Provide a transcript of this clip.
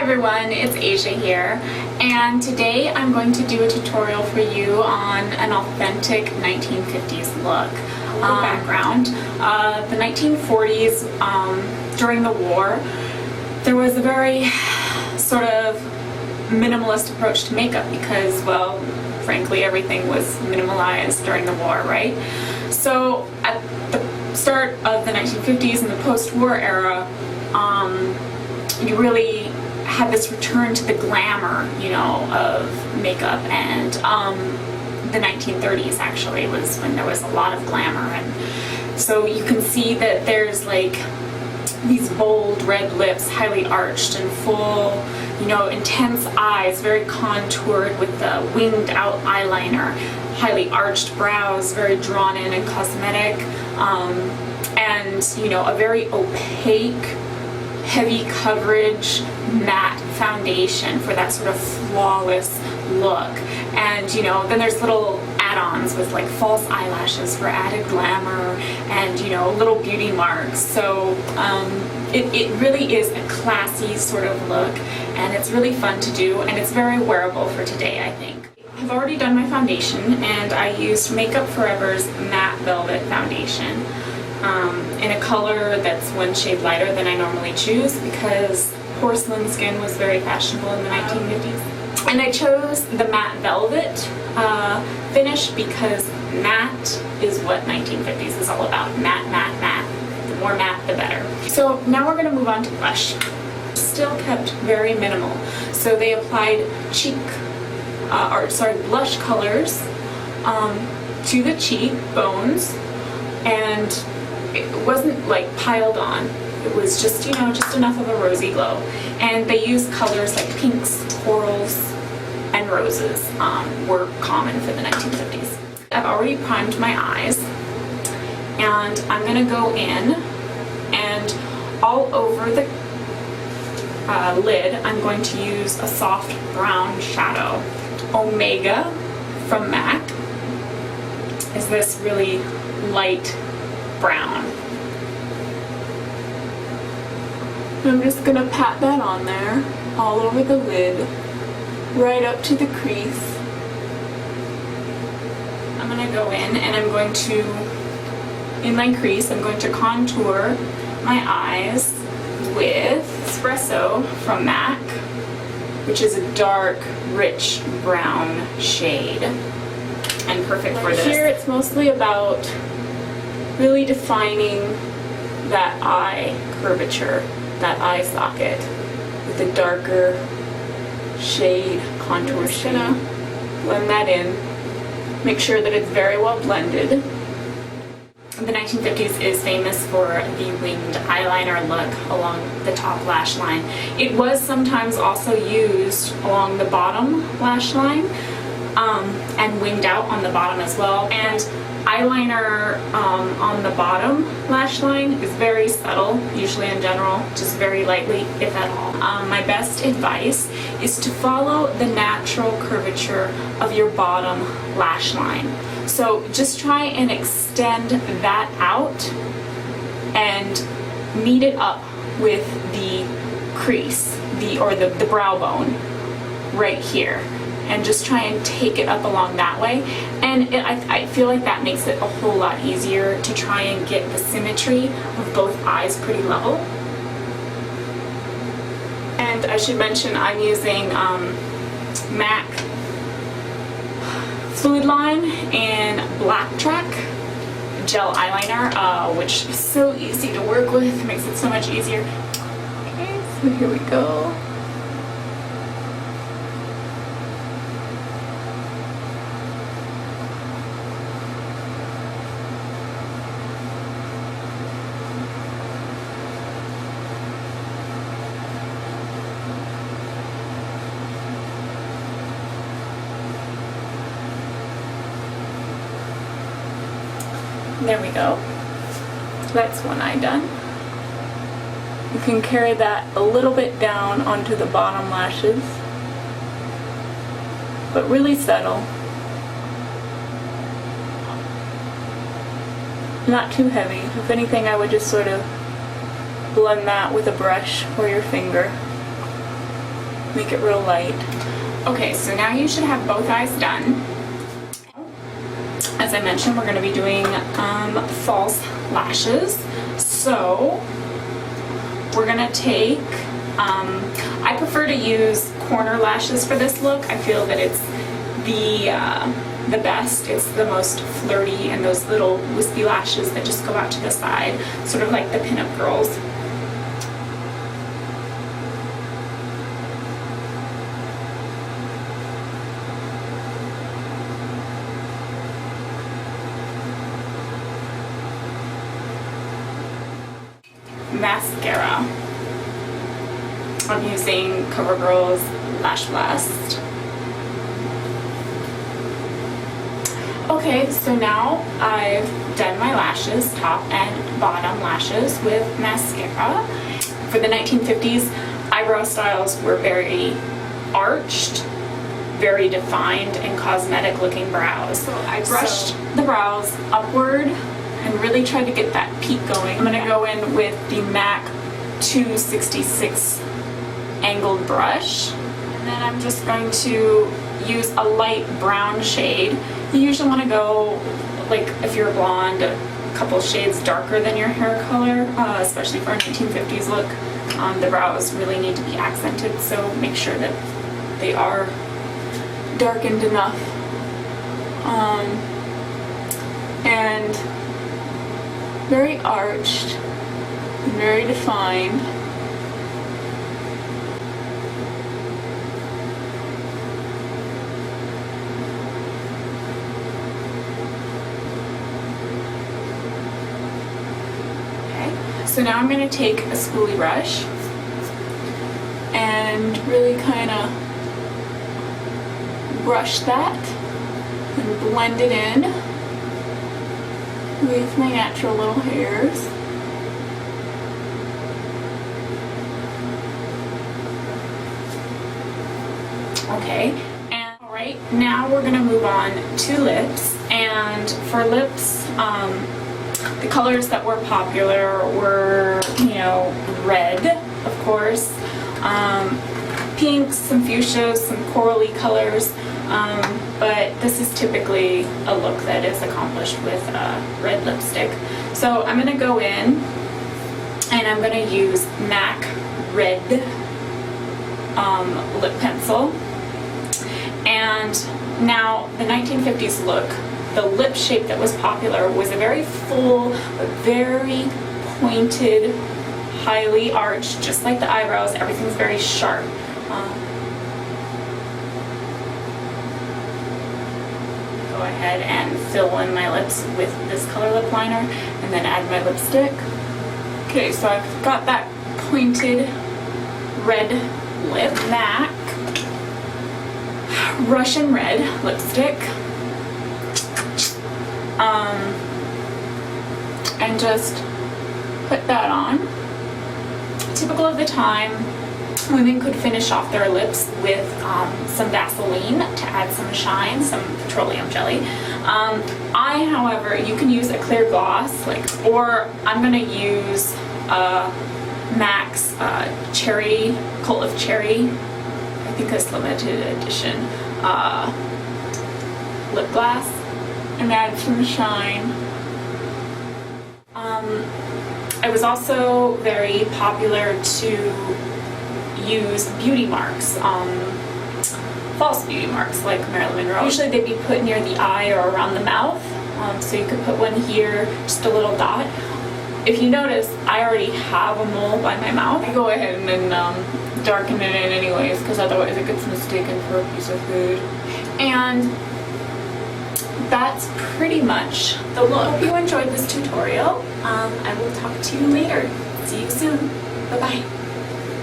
everyone, it's Asia here, and today I'm going to do a tutorial for you on an authentic 1950s look. Background. The 1940s, during the war, there was a very sort of minimalist approach to makeup because, well, frankly, everything was minimalized during the war, right? So at the start of the 1950s and the post-war era, you really had this return to the glamour, you know, of makeup, and the 1930s actually was when there was a lot of glamour, and so you can see that there's like these bold red lips, highly arched and full, you know, intense eyes, very contoured with the winged out eyeliner, highly arched brows, very drawn in and cosmetic, and, you know, a very opaque, heavy coverage matte foundation for that sort of flawless look. And, you know, then there's little add-ons with like false eyelashes for added glamour and, you know, little beauty marks. So it really is a classy sort of look, and it's really fun to do, and it's very wearable for today, I think. I've already done my foundation, and I used Makeup Forever's Matte Velvet Foundation in a color that's one shade lighter than I normally choose because porcelain skin was very fashionable in the 1950s. And I chose the matte velvet finish because matte is what 1950s is all about. Matte, matte, matte. The more matte, the better. So now we're going to move on to blush. Still kept very minimal. So they applied blush colors to the cheek bones, and it wasn't like piled on. It was just, you know, just enough of a rosy glow. And they used colors like pinks, corals, and roses were common for the 1950s. I've already primed my eyes, and I'm gonna go in and all over the lid I'm going to use a soft brown shadow. Omega from MAC is this really light brown. I'm just gonna pat that on there, all over the lid, right up to the crease. I'm gonna go in and I'm going to, in my crease, I'm going to contour my eyes with Espresso from MAC, which is a dark, rich brown shade, and perfect for this. Here it's mostly about really defining that eye curvature, that eye socket, with a darker shade, contour shade. Gonna blend that in, make sure that it's very well blended. The 1950s is famous for the winged eyeliner look along the top lash line. It was sometimes also used along the bottom lash line, and winged out on the bottom as well. And eyeliner on the bottom lash line is very subtle, usually in general, just very lightly, if at all. My best advice is to follow the natural curvature of your bottom lash line. So just try and extend that out and meet it up with the crease, the brow bone right here, and just try and take it up along that way. And I feel like that makes it a whole lot easier to try and get the symmetry of both eyes pretty level. And I should mention I'm using MAC Fluidline and Blacktrack gel eyeliner, which is so easy to work with, makes it so much easier. Okay, so here we go. There we go. That's one eye done. You can carry that a little bit down onto the bottom lashes, but really subtle. Not too heavy. If anything, I would just sort of blend that with a brush or your finger. make it real light. Okay, so now you should have both eyes done. As I mentioned, we're going to be doing false lashes. So we're going to take, I prefer to use corner lashes for this look. I feel that it's the best. It's the most flirty, and those little wispy lashes that just go out to the side, sort of like the pinup girls. Mascara. I'm using CoverGirl's Lash Blast. Okay, so now I've done my lashes, top and bottom lashes, with mascara. For the 1950s, eyebrow styles were very arched, very defined, and cosmetic looking brows. So I brushed the brows upward and really tried to get that peak going. I'm gonna go in with the MAC 266 angled brush, and then I'm just going to use a light brown shade. You usually want to go, like if you're blonde, a couple shades darker than your hair color, especially for a 1950s look. The brows really need to be accented, so make sure that they are darkened enough. And very arched, very defined. So now I'm going to take a spoolie brush and really kind of brush that and blend it in with my natural little hairs. Okay, and alright, now we're going to move on to lips. And for lips, the colors that were popular were, you know, red, of course, pinks, some fuchsias, some corally colors, but this is typically a look that is accomplished with red lipstick. So I'm going to go in and I'm going to use MAC Red lip pencil. And now the 1950s look, the lip shape that was popular was a very full, but very pointed, highly arched, just like the eyebrows. Everything's very sharp. Go ahead and fill in my lips with this color lip liner and then add my lipstick. Okay, so I've got that pointed red lip. MAC Russian Red lipstick. And just put that on. Typical of the time, women could finish off their lips with some Vaseline to add some shine, some petroleum jelly. However, you can use a clear gloss, or I'm gonna use MAC's Cherry, Cult of Cherry, I think it's limited edition, lip gloss, and add some shine. It was also very popular to use beauty marks, false beauty marks like Marilyn Monroe. Usually they'd be put near the eye or around the mouth, so you could put one here, just a little dot. If you notice, I already have a mole by my mouth. I go ahead and darken it in anyways, because otherwise it gets mistaken for a piece of food. And that's pretty much the look. I hope you enjoyed this tutorial. I will talk to you later. See you soon. Bye-bye.